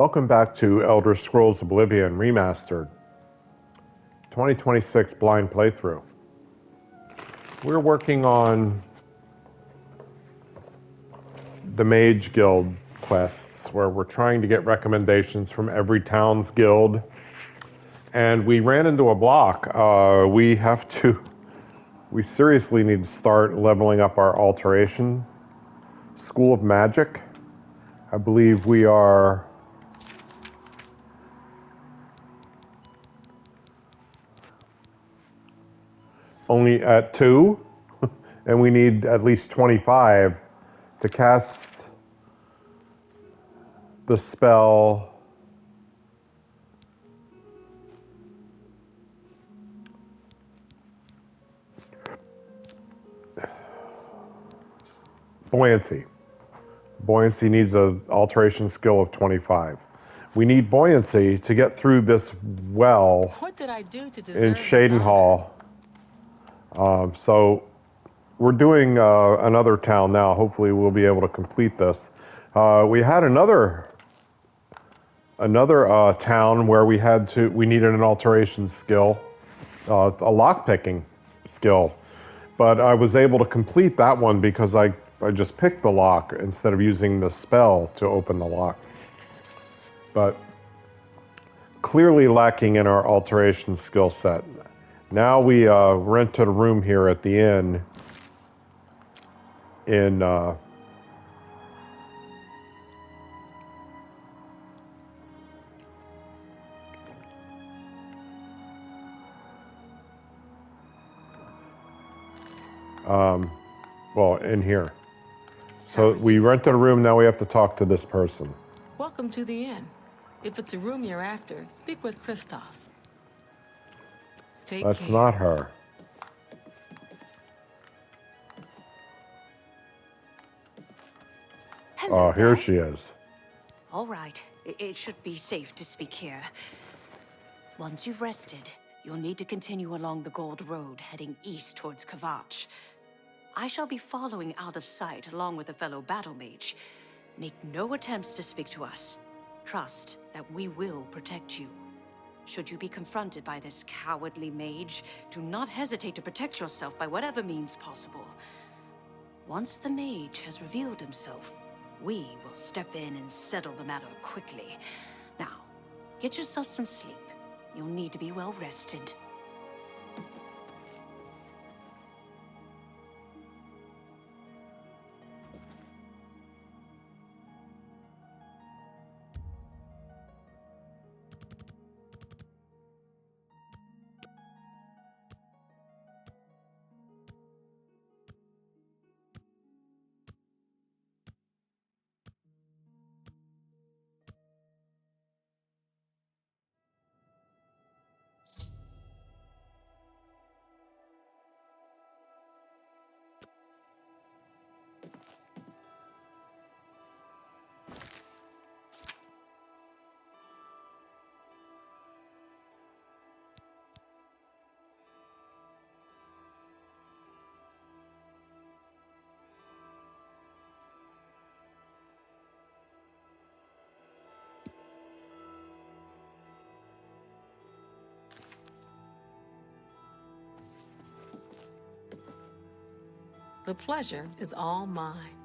Welcome back to Elder Scrolls Oblivion Remastered 2026 blind playthrough. We're working on the Mage Guild quests where we're trying to get recommendations from every town's guild. And we ran into a block. We seriously need to start leveling up our alteration School of Magic. I believe we are only at 2, and we need at least 25 to cast the spell Buoyancy. Buoyancy needs an alteration skill of 25. We need Buoyancy to get through this well What did I do to deserve in Shadenhall. So we're doing another town now. Hopefully we'll be able to complete this. We had another town where we needed an alteration skill, a lockpicking skill. But I was able to complete that one because I just picked the lock instead of using the spell to open the lock. But clearly lacking in our alteration skill set. Now we rented a room here at the inn in in here. So we rented a room, now we have to talk to this person. Welcome to the inn. If it's a room you're after, speak with Kristoff. Take That's care. not her. Hello Oh, here there. she is. All right, it should be safe to speak here. Once you've rested, you'll need to continue along the Gold Road, heading east towards Kvatch. I shall be following out of sight along with a fellow battle mage. Make no attempts to speak to us. Trust that we will protect you. Should you be confronted by this cowardly mage, do not hesitate to protect yourself by whatever means possible. Once the mage has revealed himself, we will step in and settle the matter quickly. Now, get yourself some sleep. You'll need to be well rested. The pleasure is all mine.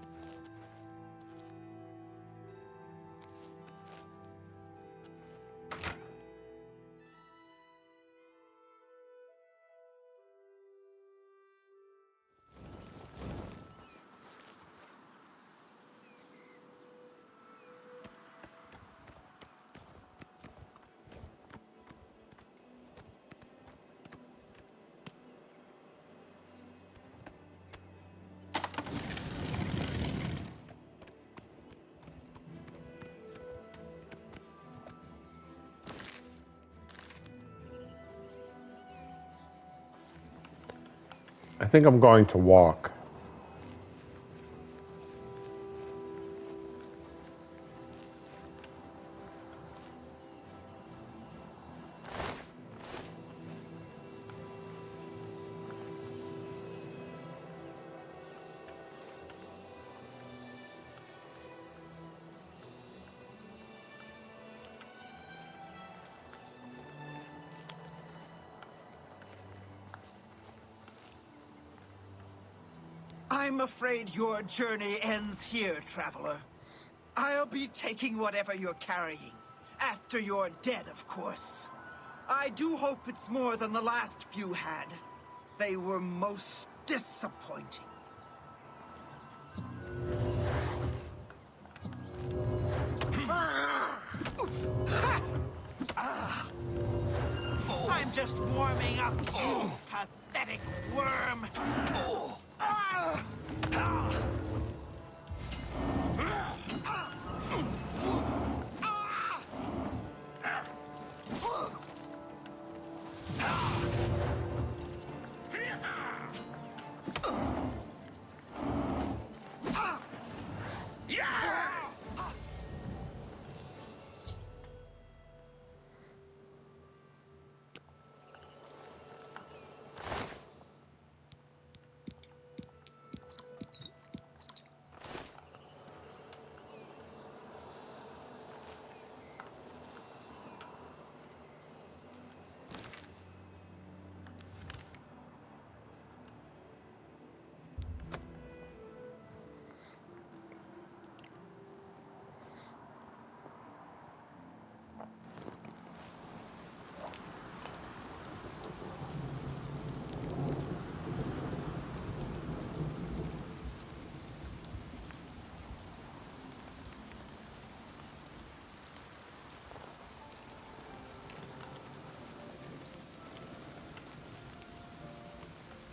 I think I'm going to walk. I'm afraid your journey ends here, traveler. I'll be taking whatever you're carrying. After you're dead, of course. I do hope it's more than the last few had. They were most disappointing. I'm just warming up, you pathetic worm!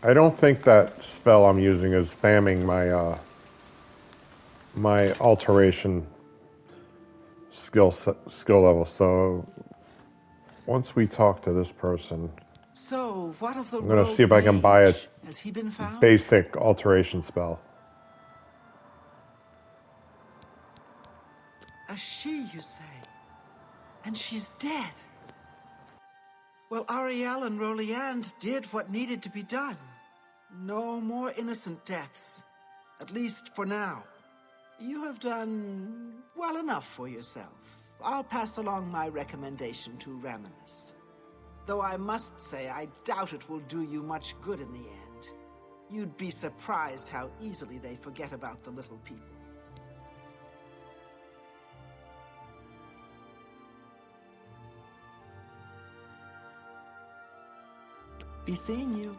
I don't think that spell I'm using is spamming my my alteration skill level. So once we talk to this person, So, what of the I'm gonna rogue see if I can buy a mage? Has he been found? basic alteration spell. A she, you say? And she's dead. Well, Ariel and Roliand did what needed to be done. No more innocent deaths. At least for now. You have done well enough for yourself. I'll pass along my recommendation to Raminus. Though I must say, I doubt it will do you much good in the end. You'd be surprised how easily they forget about the little people. Be seeing you.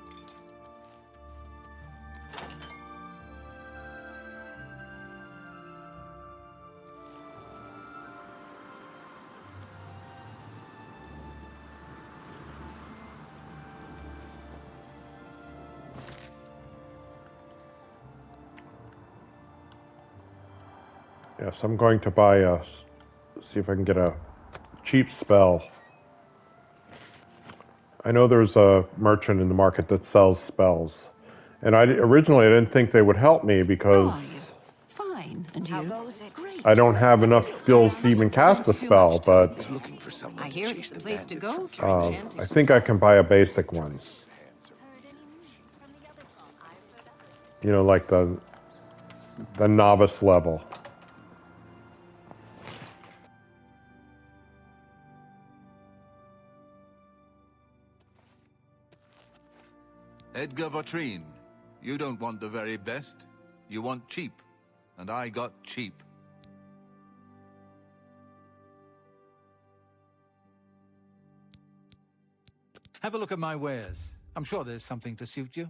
Yes, I'm going to buy see if I can get a cheap spell. I know there's a merchant in the market that sells spells. And originally I didn't think they would help me because How are you? Fine. And you? Great. I don't have enough skills to even cast a spell, but Looking for someone I to hear chase it's the the place to bandits go from for enchanted I think I can buy a basic one. You know, like the novice level. Edgar Vautrin, you don't want the very best. You want cheap. And I got cheap. Have a look at my wares. I'm sure there's something to suit you.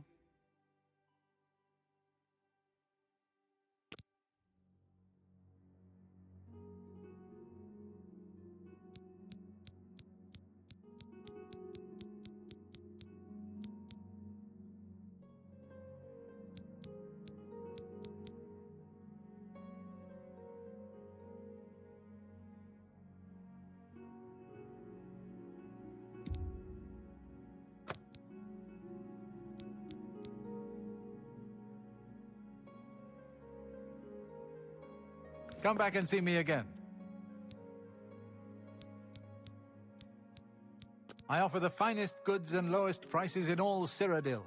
Come back and see me again. I offer the finest goods and lowest prices in all Cyrodiil.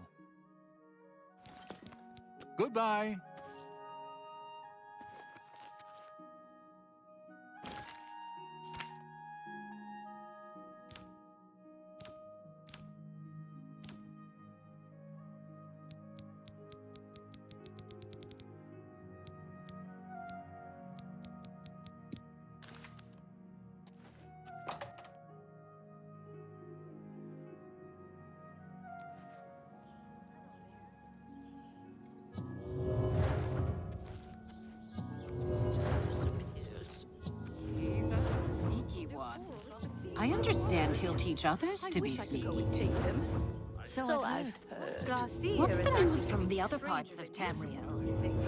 Goodbye. I understand he'll teach others to be sneaky too. So I've heard. What's the news from the other parts of Tamriel?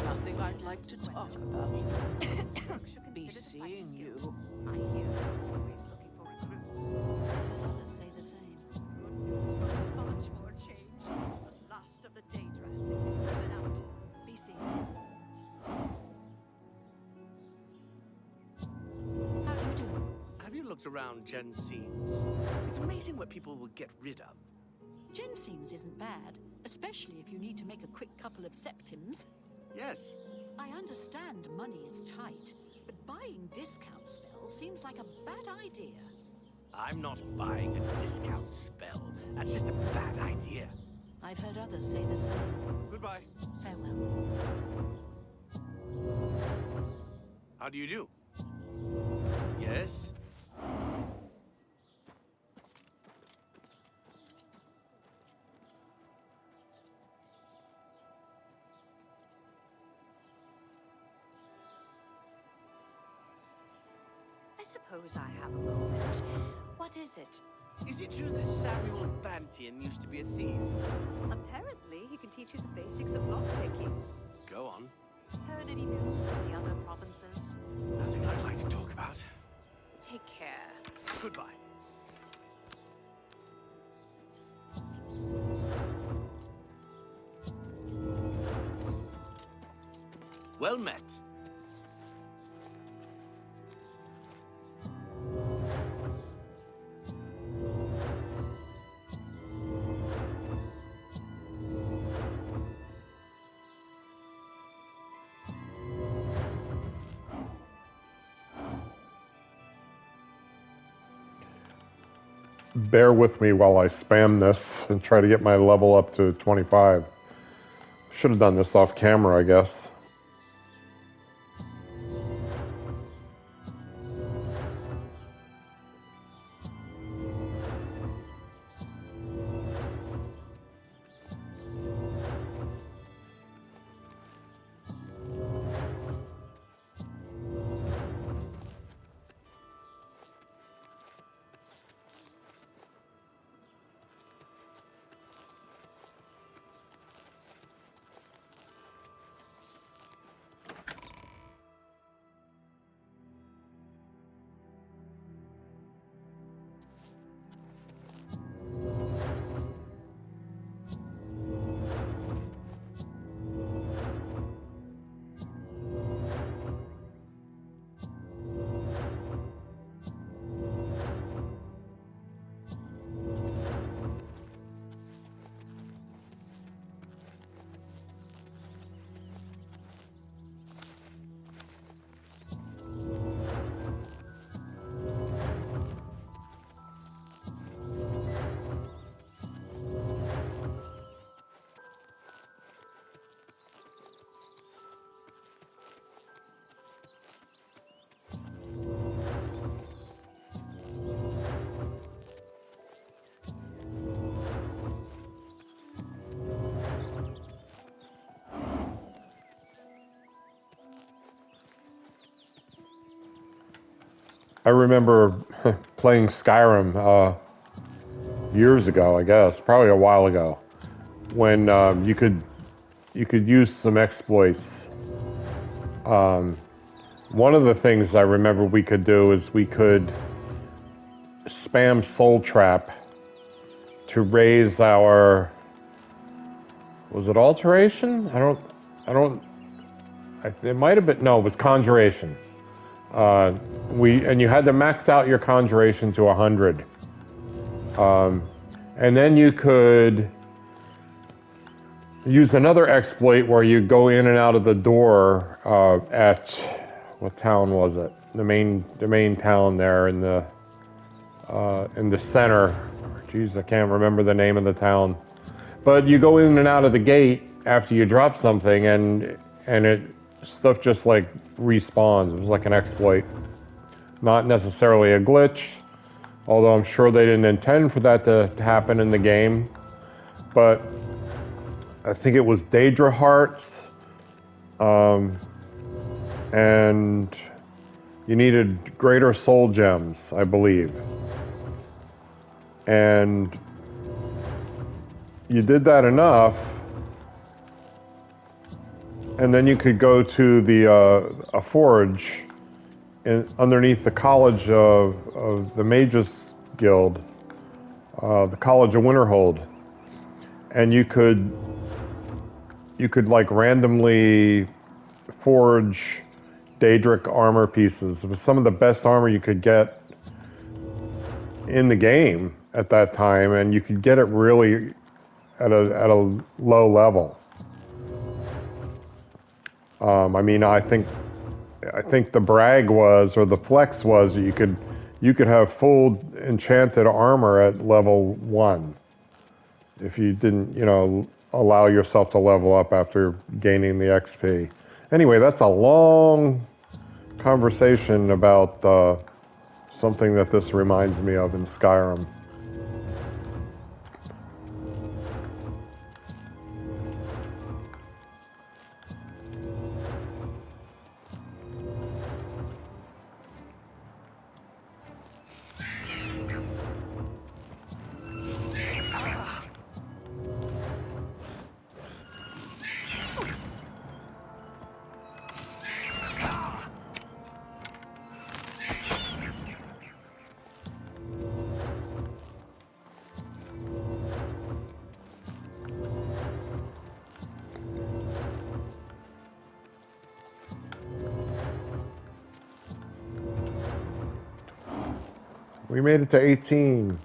Nothing I'd like to talk about. Be seeing you. I hear they're always looking for recruits. Others say the same. College for a change. The last of the Daedra have been driven out. Be seen. How do you do? Have you looked around Jensen's? It's amazing what people will get rid of. Jensen's isn't bad, especially if you need to make a quick couple of septims. Yes. I understand money is tight, but buying discount spells seems like a bad idea. I'm not buying a discount spell. That's just a bad idea. I've heard others say the same. Goodbye. Farewell. How do you do? Yes? I suppose I have a moment. What is it? Is it true that Samuel Bantian used to be a thief? Apparently, he can teach you the basics of lockpicking. Go on. Heard any news from the other provinces? Nothing I'd like to talk about. Take care. Goodbye. Well met. Bear with me while I spam this and try to get my level up to 25. Should have done this off camera, I guess. I remember playing Skyrim years ago, I guess, probably a while ago, when you could use some exploits. One of the things I remember we could do is we could spam Soul Trap to raise our, was it alteration? It might have been, no, it was conjuration. And you had to max out your conjuration to 100. And then you could use another exploit where you go in and out of the door at, what town was it? The main town there in the center. Jeez, I can't remember the name of the town. But you go in and out of the gate after you drop something, and stuff just like respawns. It was like an exploit, not necessarily a glitch. Although I'm sure they didn't intend for that to happen in the game. But I think it was Daedra Hearts. And you needed greater soul gems, I believe. And you did that enough, and then you could go to a forge underneath the College of the Mages Guild, the College of Winterhold, and you could like randomly forge Daedric armor pieces. It was some of the best armor you could get in the game at that time, and you could get it really at a low level. I mean, I think the brag was, or the flex was, that you could have full enchanted armor at level 1 if you didn't, allow yourself to level up after gaining the XP. Anyway, that's a long conversation about something that this reminds me of in Skyrim. We made it to 18.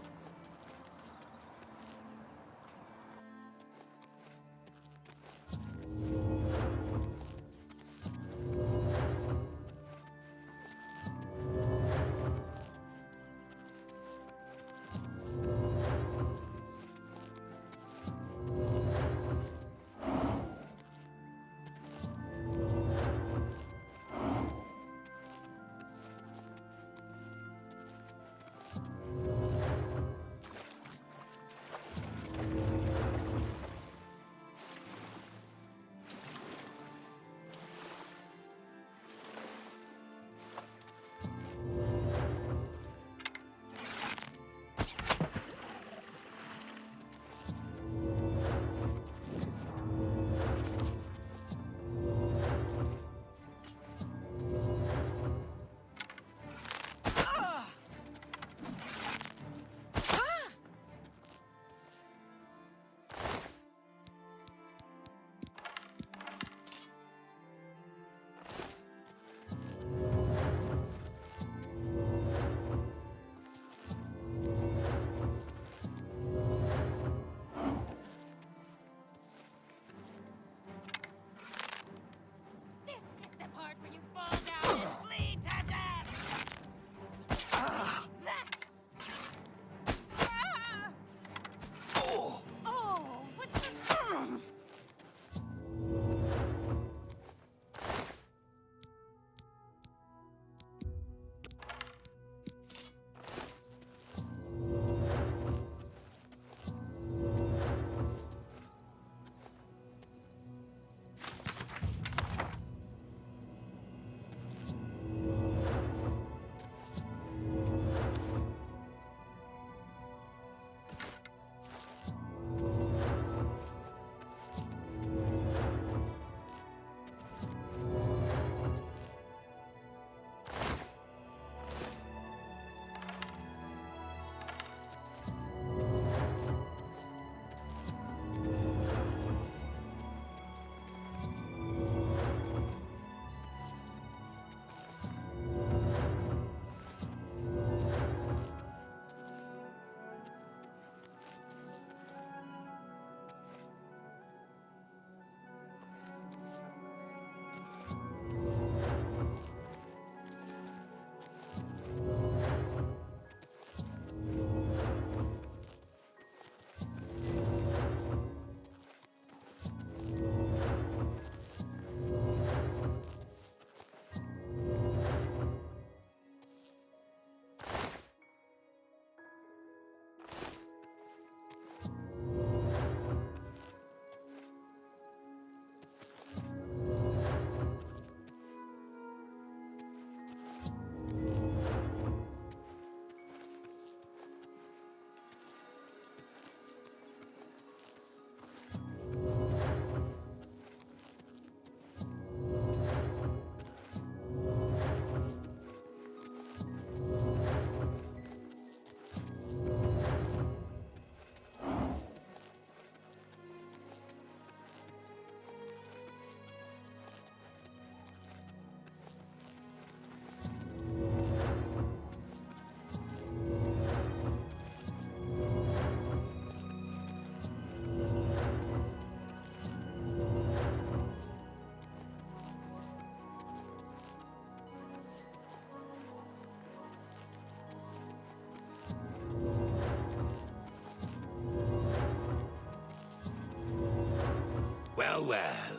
Well, well.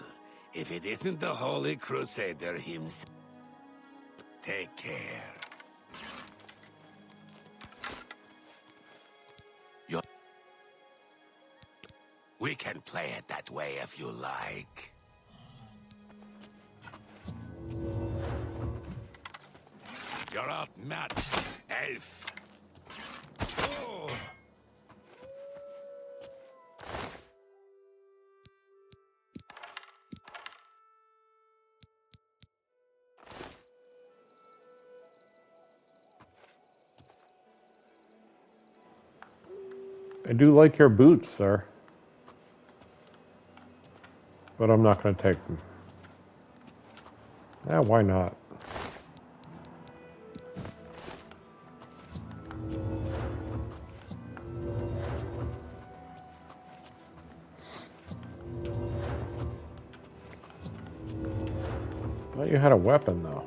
If it isn't the Holy Crusader himself. Take care. We can play it that way if you like. You're outmatched, elf. Oh. I do like your boots, sir. But I'm not going to take them. Yeah, why not? Thought you had a weapon, though.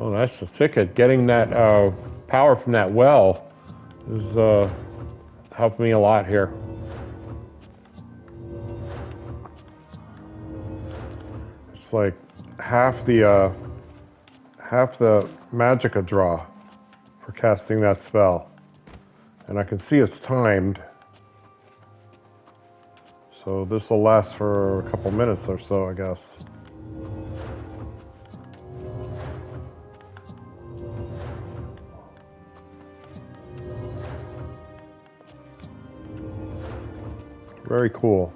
Oh, that's the ticket. Getting that power from that well is helped me a lot here. It's like half the magicka draw for casting that spell, and I can see it's timed. So this will last for a couple minutes or so, I guess. Very cool.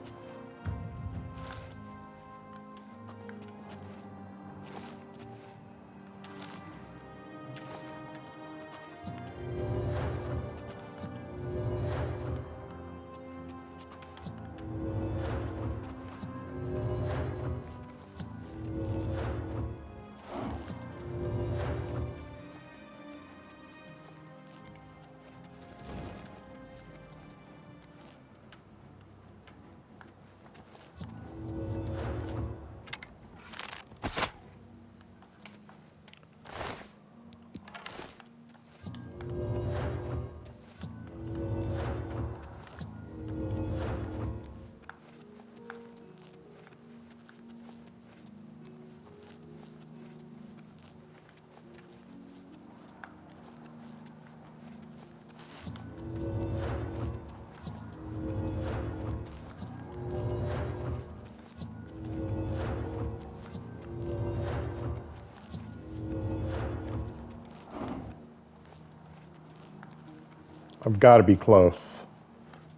I've got to be close.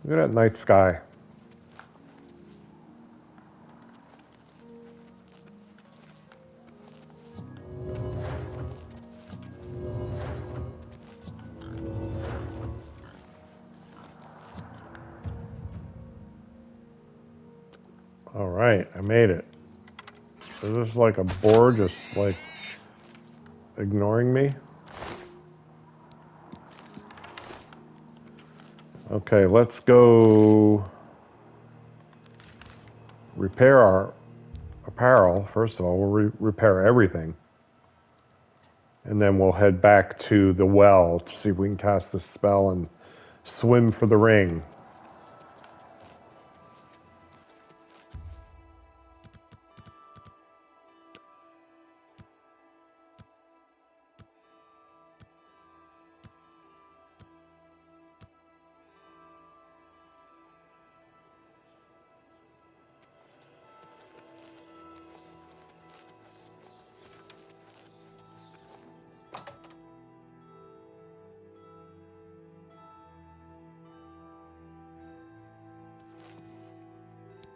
Look at that night sky. All right, I made it. Is this like a boar just like ignoring me? Okay, let's go repair our apparel. First of all, we'll repair everything. And then we'll head back to the well to see if we can cast this spell and swim for the ring.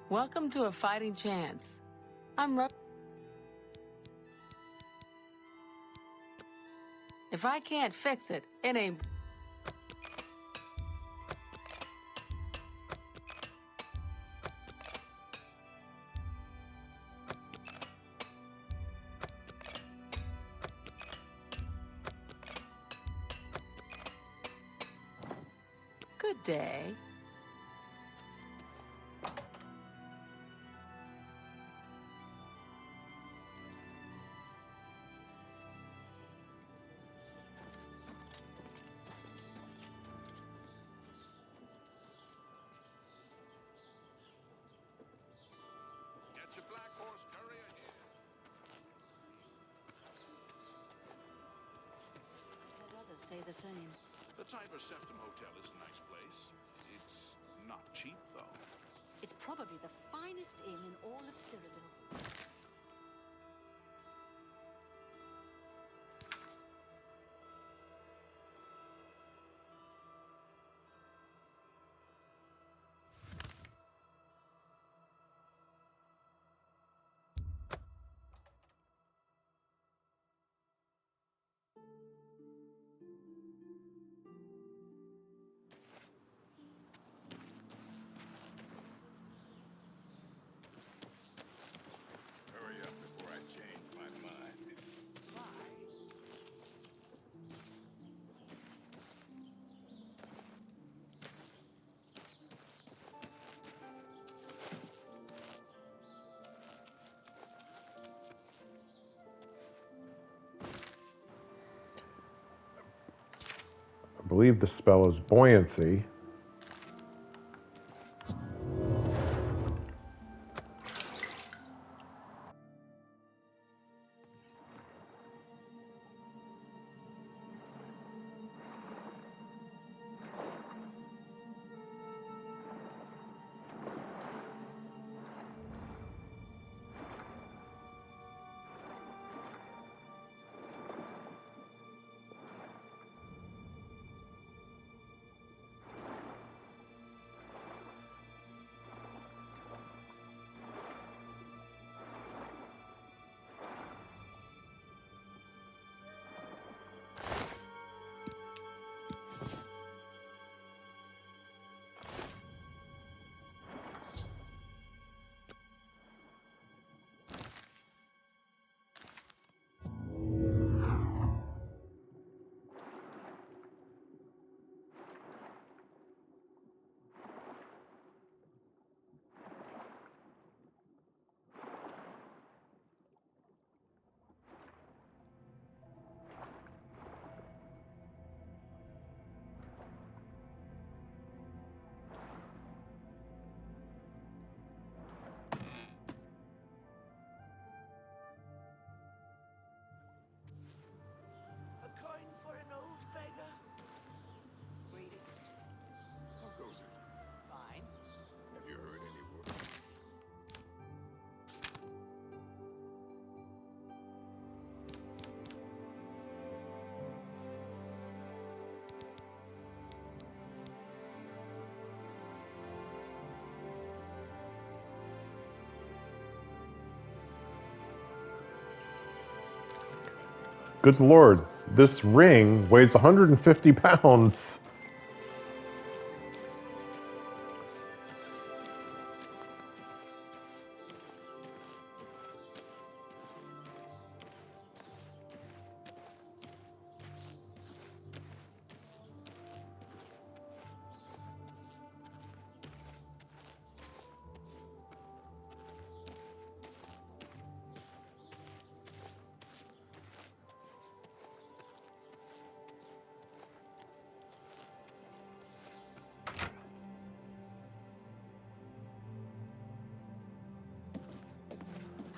Welcome to a fighting chance. If I can't fix it, it ain't... Good day. Get your black horse courier here. Heard others say the same. The Tiber Septim Hotel is a nice place. It's not cheap, though. It's probably the finest inn in all of Cyrodiil. Hurry up before I change my mind. I believe the spell is buoyancy. A coin for an old beggar. Greetings. How goes it? Fine. Have you heard any word? Good Lord, this ring weighs 150 pounds.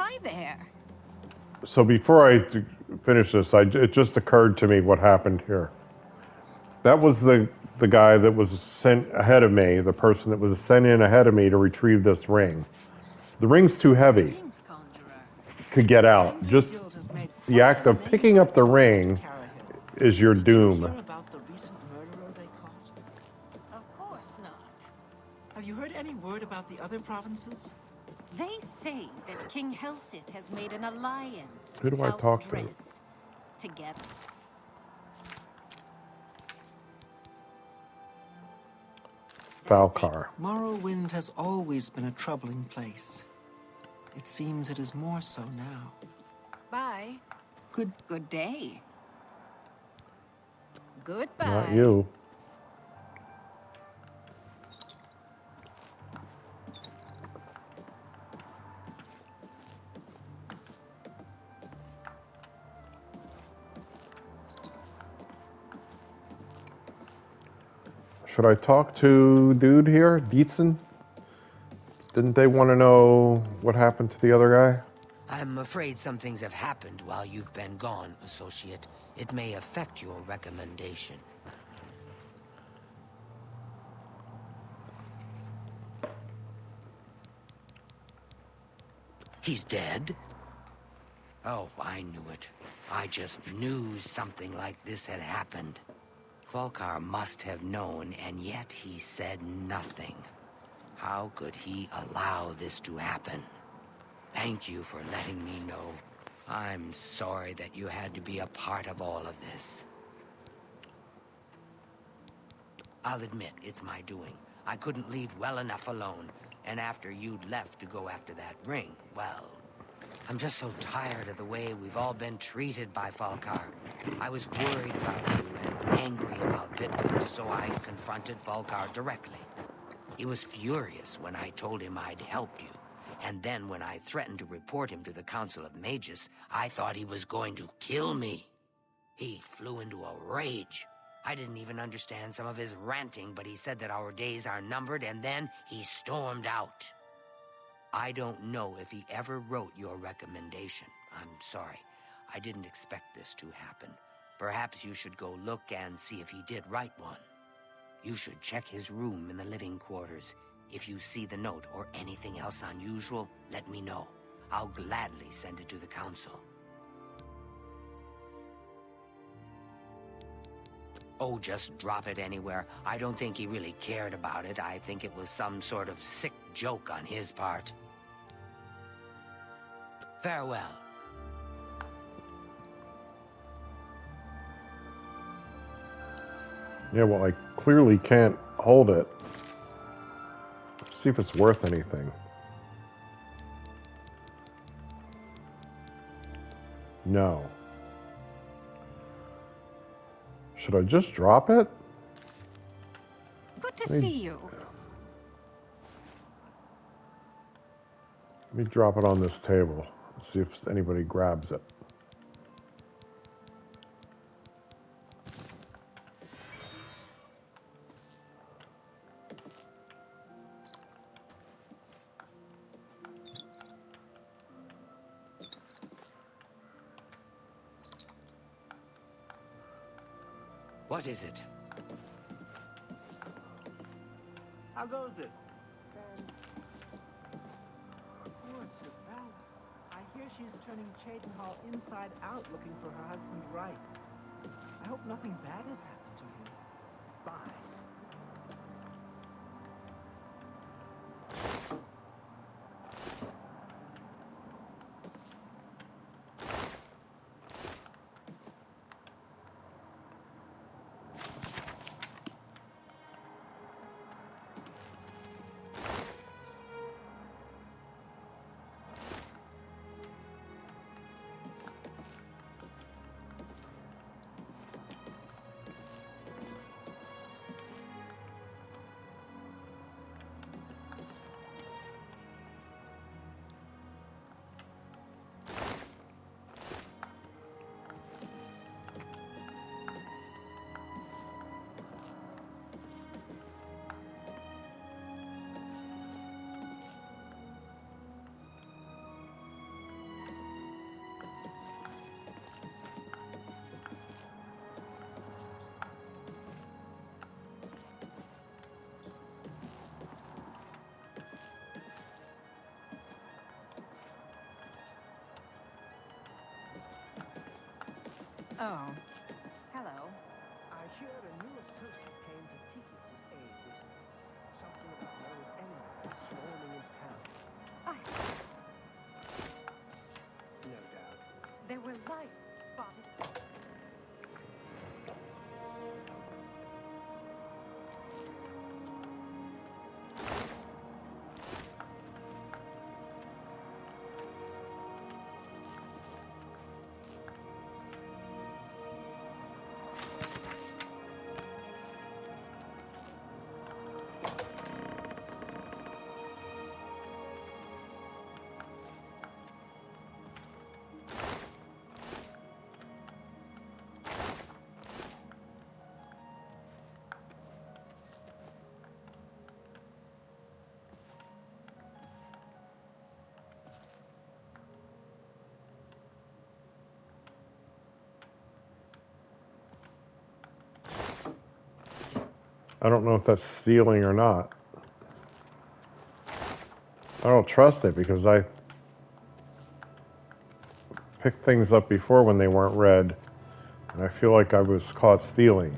Hi there. So before I finish this, it just occurred to me what happened here. That was the guy that was sent ahead of me, the person that was sent in ahead of me to retrieve this ring. The ring's too heavy Greetings, conjurer. to get The out. Envy Just Guild has made the quite act a of name picking for up the itself ring under Carahill. is your Did doom. you hear about the recent murderer they caught? Of course not. Have you heard any word about the other provinces? They say that King Helsith has made an alliance Who with do I House talk to? Dress. Together. Falcar. Morrowind has always been a troubling place. It seems it is more so now. Bye. Good day. Goodbye. Not you. Should I talk to dude here, Dietzen? Didn't they want to know what happened to the other guy? I'm afraid some things have happened while you've been gone, Associate. It may affect your recommendation. He's dead? Oh, I knew it. I just knew something like this had happened. Falcar must have known, and yet he said nothing. How could he allow this to happen? Thank you for letting me know. I'm sorry that you had to be a part of all of this. I'll admit, it's my doing. I couldn't leave well enough alone, and after you'd left to go after that ring, well... I'm just so tired of the way we've all been treated by Falcar. I was worried about you and angry about Vidkun, so I confronted Falcar directly. He was furious when I told him I'd helped you. And then when I threatened to report him to the Council of Mages, I thought he was going to kill me. He flew into a rage. I didn't even understand some of his ranting, but he said that our days are numbered, and then he stormed out. I don't know if he ever wrote your recommendation. I'm sorry. I didn't expect this to happen. Perhaps you should go look and see if he did write one. You should check his room in the living quarters. If you see the note or anything else unusual, let me know. I'll gladly send it to the council. Oh, just drop it anywhere. I don't think he really cared about it. I think it was some sort of sick joke on his part. Farewell. Yeah, well, I clearly can't hold it. See if it's worth anything. No. Should I just drop it? Good to see you. Let me drop it on this table. See if anybody grabs it. What is it? How goes it? I hear she's turning Cheydinhal inside out looking for her husband Wright. I hope nothing bad has happened to him. Bye. Oh. Hello. I hear a new associate came to Tikius's aid recently. Something about married enemies swarming into town. No doubt. There were lights spotted. I don't know if that's stealing or not. I don't trust it because I picked things up before when they weren't red, and I feel like I was caught stealing.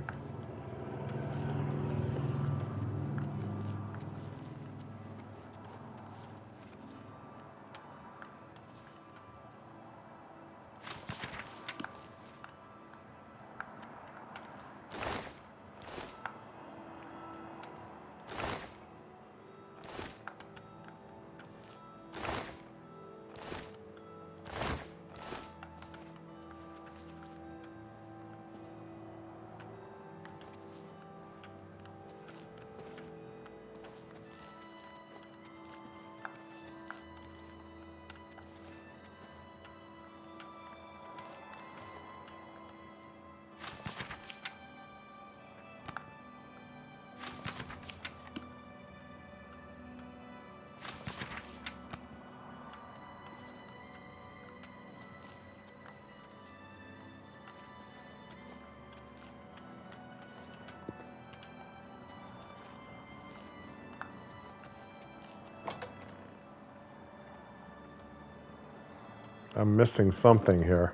I'm missing something here.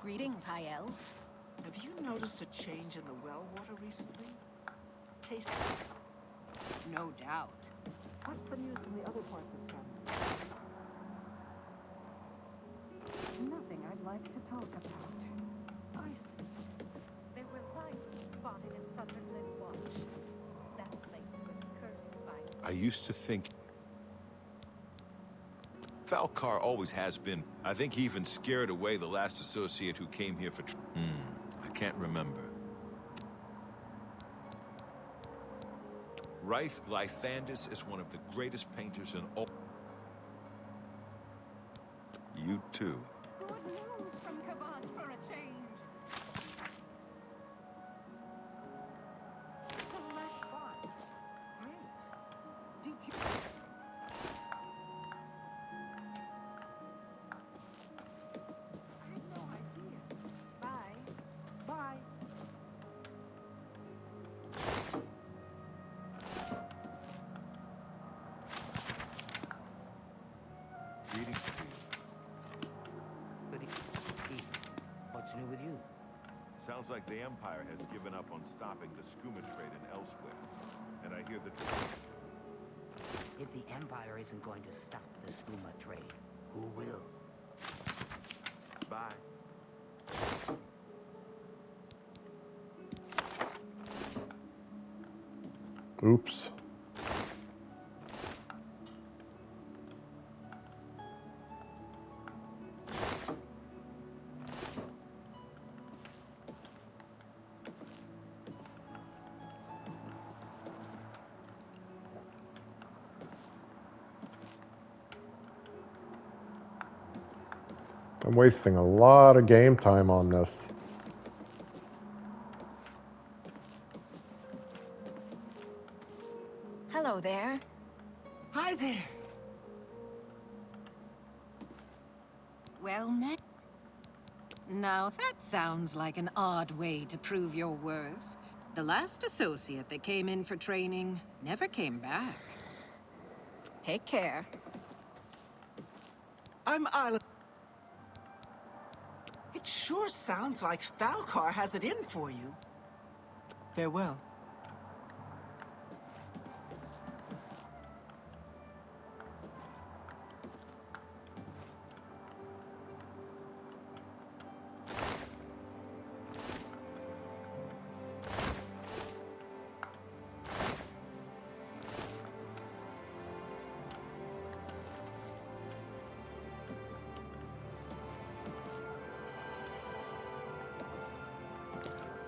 Greetings, High Elf. Have you noticed a change in the well water recently? Taste. No doubt. What's the news from the other parts of town? Nothing I'd like to talk about. I see. There were lights spotted in Sunderland Watch. That place was cursed by... I used to think Falcar always has been. I think he even scared away the last associate who came here for I can't remember. Ryth Lythandis is one of the greatest painters in all... You too. Good news from Kavach for a change. Select font. Great. DQ. I had no idea. Bye. Bye. Greetings to you. Good evening. What's new with you? Sounds like the Empire has given up on stopping the skooma trade in elsewhere. And I hear that... If the Empire isn't going to stop the skooma trade, who will? Bye. Oops. I'm wasting a lot of game time on this. Hello there. Hi there. Well met. Now that sounds like an odd way to prove your worth. The last associate that came in for training never came back. Take care. I'm Isla. It sure sounds like Falcar has it in for you. Farewell.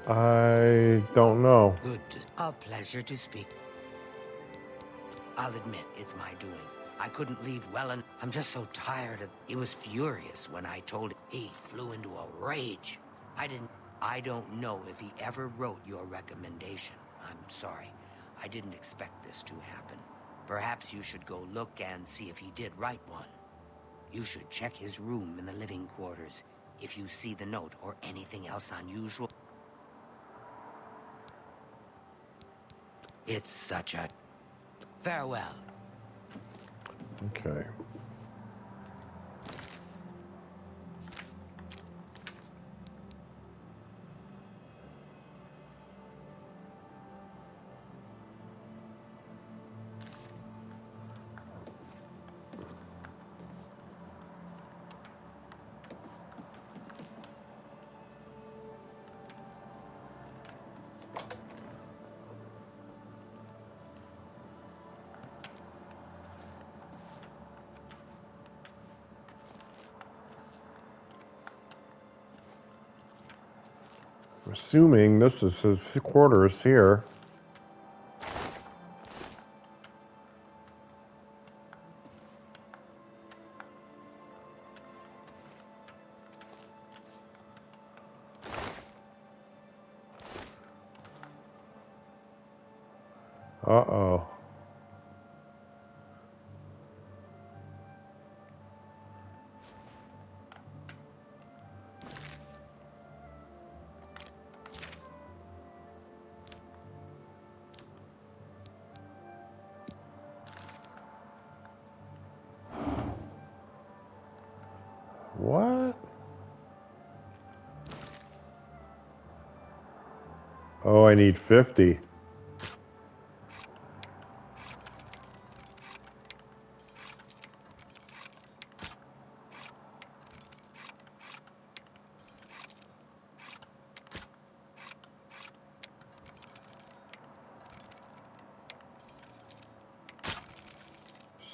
I don't know. Good. A pleasure to speak. I'll admit, it's my doing. I couldn't leave well and I'm just so tired of... He was furious when I told him. He flew into a rage. I don't know if he ever wrote your recommendation. I'm sorry. I didn't expect this to happen. Perhaps you should go look and see if he did write one. You should check his room in the living quarters. If you see the note or anything else unusual... It's such a... Farewell. Okay. Assuming this is his quarters here. Uh-oh. What? Oh, I need 50.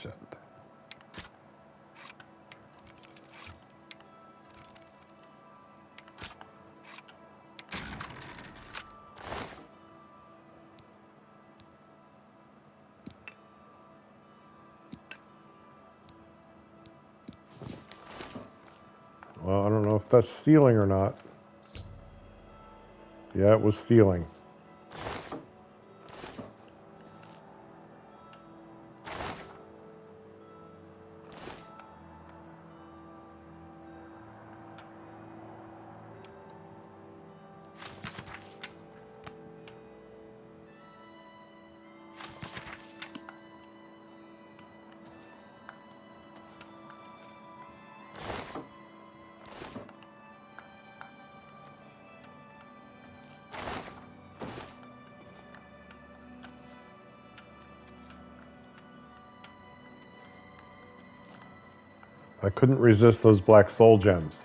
Shit. Well, I don't know if that's stealing or not. Yeah, it was stealing. I couldn't resist those black soul gems.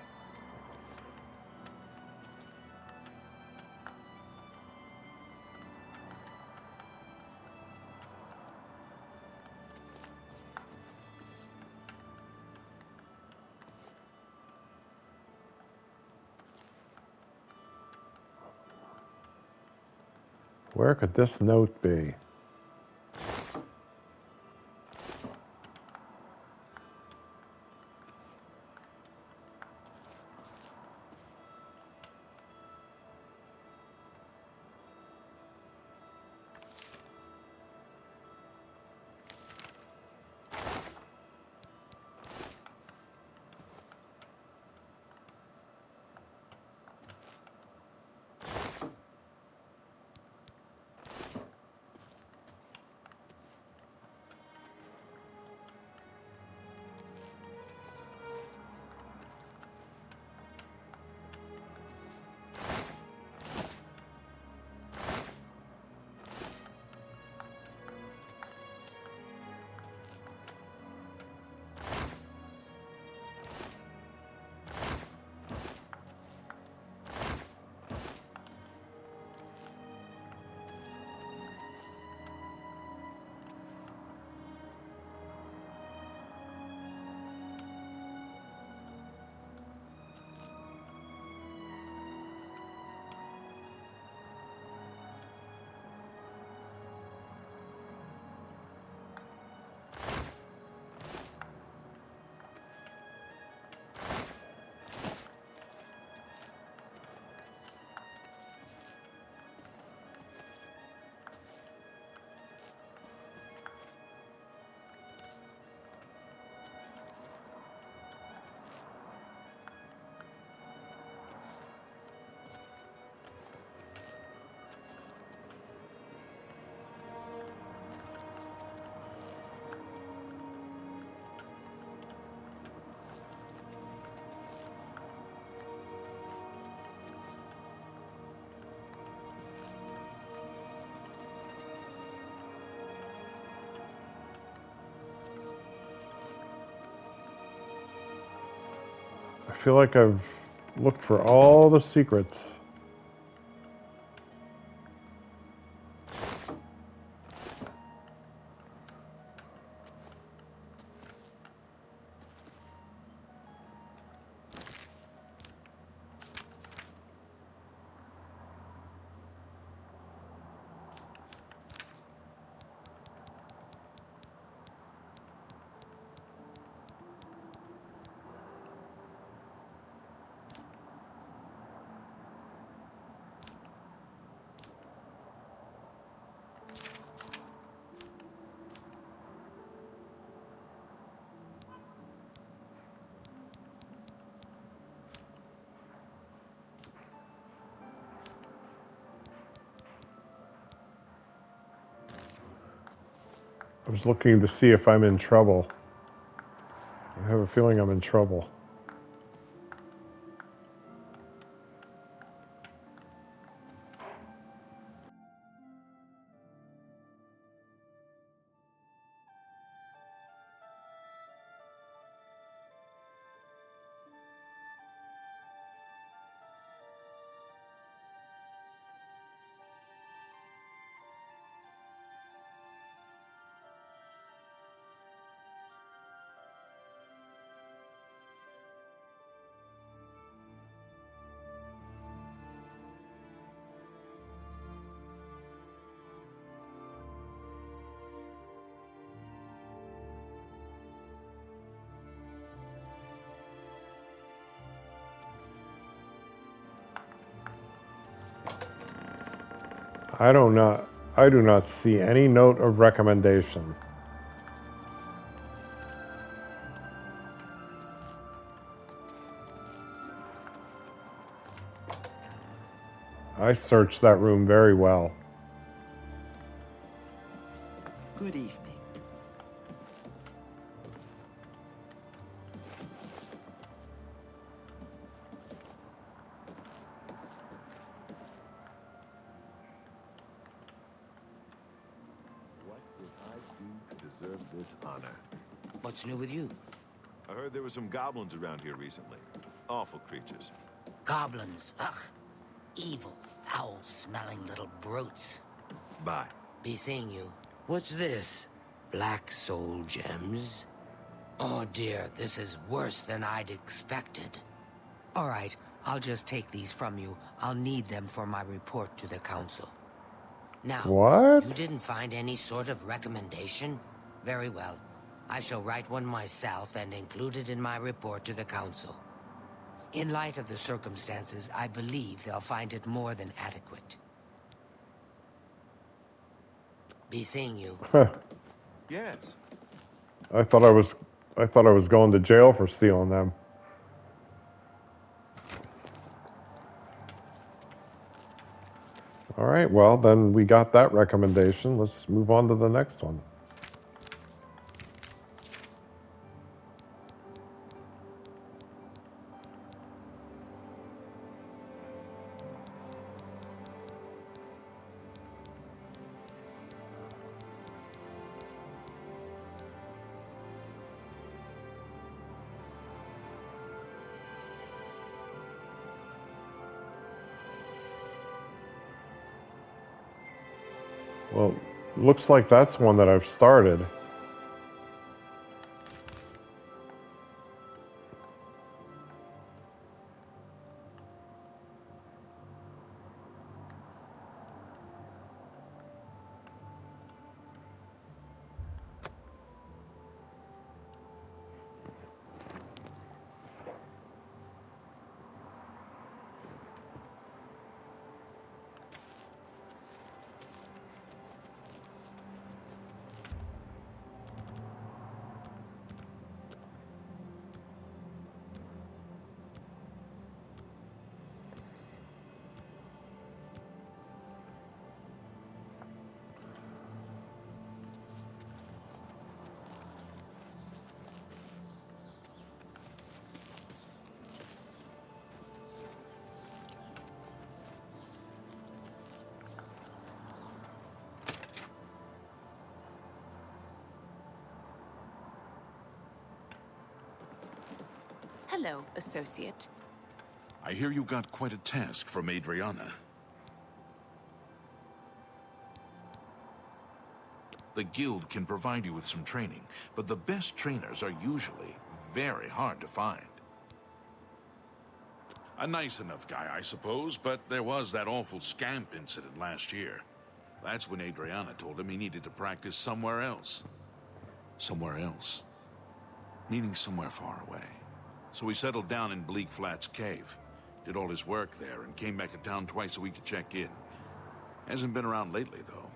Where could this note be? feel like I've looked for all the secrets. I was looking to see if I'm in trouble. I have a feeling I'm in trouble. I do not see any note of recommendation. I searched that room very well. Good evening. What did I do to deserve this honor? What's new with you? I heard there were some goblins around here recently. Awful creatures. Goblins. Ugh. Evil, foul-smelling little brutes. Bye. Be seeing you. What's this? Black soul gems? Oh dear, this is worse than I'd expected. All right, I'll just take these from you. I'll need them for my report to the council. Now, What? you didn't find any sort of recommendation? Very well. I shall write one myself and include it in my report to the council. In light of the circumstances, I believe they'll find it more than adequate. Be seeing you. Yes. I thought I was going to jail for stealing them. All right, well, then we got that recommendation. Let's move on to the next one. Well, looks like that's one that I've started. Hello, associate. I hear you got quite a task from Adriana. The guild can provide you with some training, but the best trainers are usually very hard to find. A nice enough guy, I suppose, but there was that awful scamp incident last year. That's when Adriana told him he needed to practice somewhere else. Somewhere else. Meaning somewhere far away. So he settled down in Bleak Flats Cave, did all his work there, and came back to town twice a week to check in. Hasn't been around lately, though.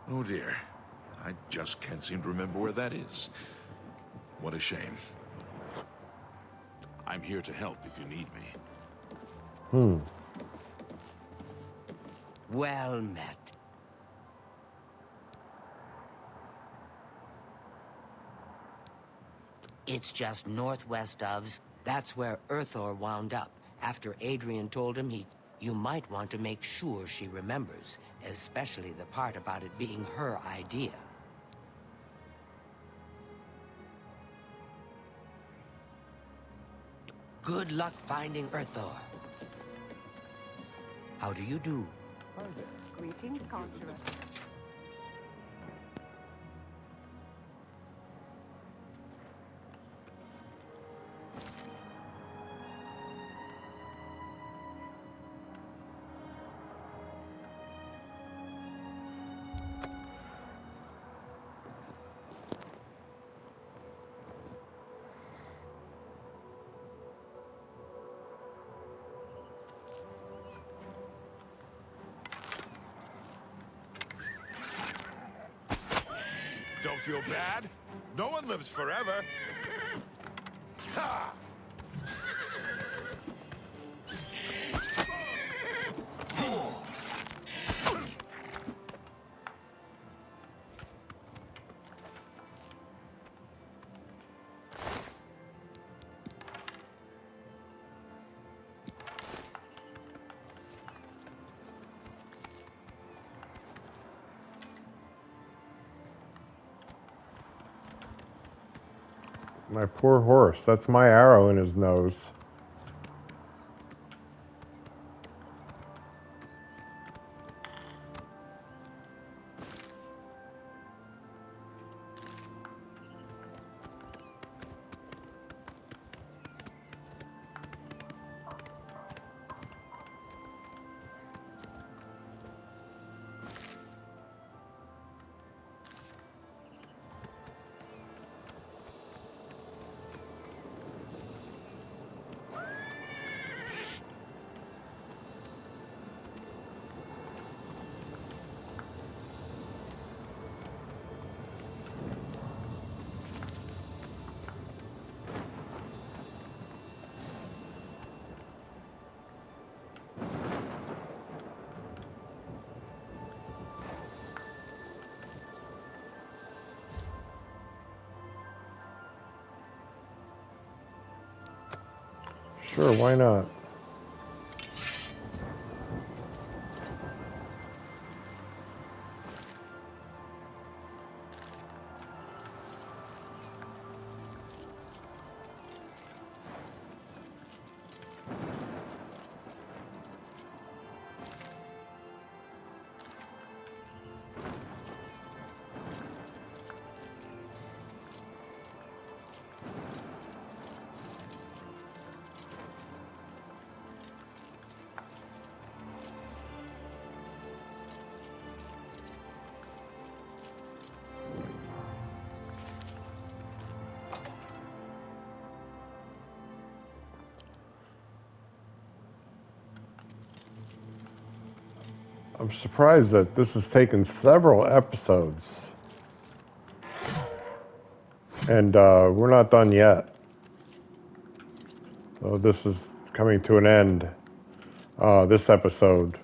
Oh dear. I just can't seem to remember where that is. What a shame. I'm here to help if you need me. Well met. It's just northwest of... That's where Earthor wound up, after Adrian told him you might want to make sure she remembers, especially the part about it being her idea. Good luck finding Earthor. How do you do? Greetings, Conjurer. Don't feel bad. No one lives forever. Ha! My poor horse. That's my arrow in his nose. Sure, why not? I'm surprised that this has taken several episodes. And we're not done yet. So this is coming to an end, this episode.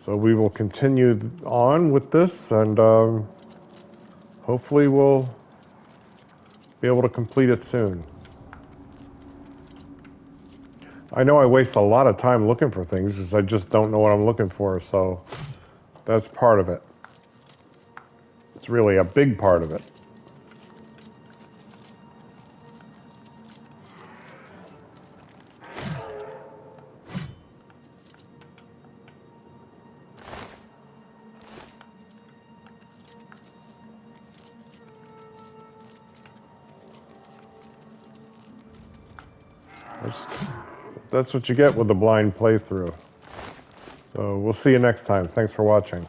So we will continue on with this, and hopefully we'll be able to complete it soon. I know I waste a lot of time looking for things because I just don't know what I'm looking for, so that's part of it. It's really a big part of it. That's what you get with a blind playthrough. So we'll see you next time. Thanks for watching.